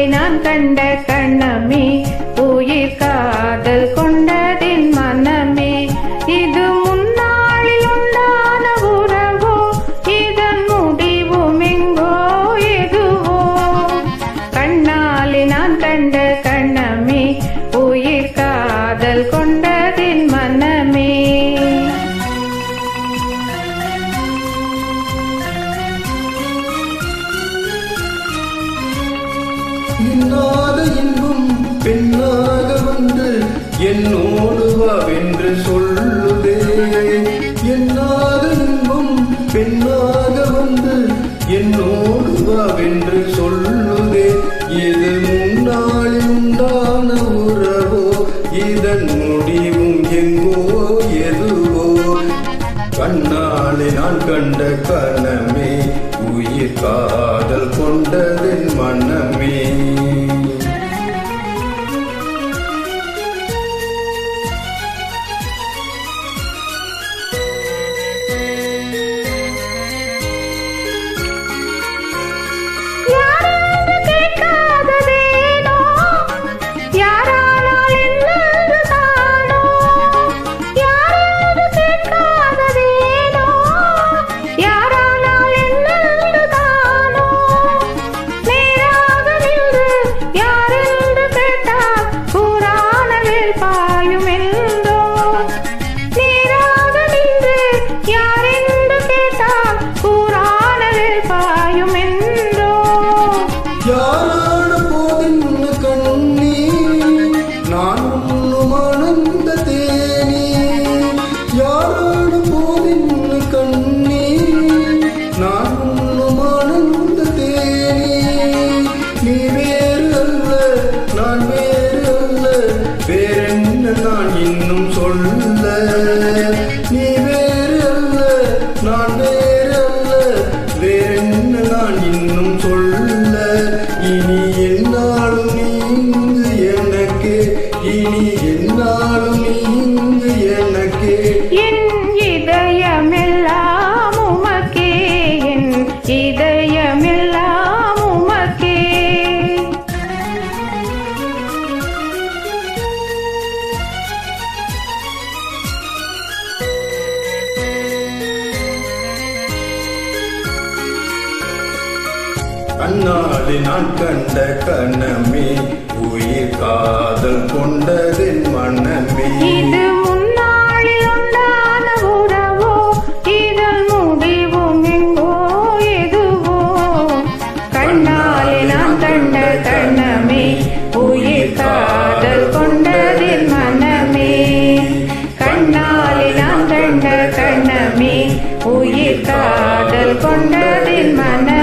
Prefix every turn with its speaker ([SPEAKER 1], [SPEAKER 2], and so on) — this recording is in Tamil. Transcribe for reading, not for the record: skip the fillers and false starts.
[SPEAKER 1] கண்ணாலே நான் கண்ட கண்ணமே உயிர் காதல் கொண்டதின் மனமே இது முன்னாளில் உண்டான உறவோ இதன் முடிவும் எங்கோ எதுவோ கண்ணாலே நான் கண்ட கண்ணமே உயிர் காதல் கொண்டதின் மனமே
[SPEAKER 2] இன்னாத இன்பம் பெண்ணாக வந்து என்னோடு வாவென்று சொல்லுதே என்னாத இன்பம் பெண்ணாக வந்து என்னோடு வாவென்று சொல்லுதே இது முன்னாளில் உண்டான உறவோ இதன் முடிவும் எங்கோ எதுவோ கண்ணாலே நான் கண்ட கனமே உயிர் காதல் கொண்டதின் மனமே யாரான போதின் கண்ணி நான் உண்ணும் ஆனந்த தேனி யாரான போதின் கண்ணி நான் உண்ணும் ஆனந்த தேனி நீ வேறு அல்ல நான் வேறு அல்ல வேறென்ன நான் இன்னும் சொல்ல நீ வேறு அல்ல நான் வேறு அல்ல வேறென்ன நான் இன்னும் சொல்ல இனி என்னாலும் நீங்கு எனக்கு இனி என்னாலும் நீங்கு எனக்கு
[SPEAKER 1] என் இதயமெல்லாம் உமக்கே என் இதயமெல்லாம் உமக்கே
[SPEAKER 2] கண்ணாலே நான் கண்ட கனமே உயிர் காதல் கொண்டதின் மனமே
[SPEAKER 1] இது முன்னாளில் உண்டான உறவோ இதன் முடிவும் எங்கோ எதுவோ கண்ணாலே நான் கண்ட கண்ணமே உயிர் காதல் கொண்டதின் மனமே கண்ணாலே நான் கண்ட கண்ணமே உயிர் காதல் கொண்டதின் மனமே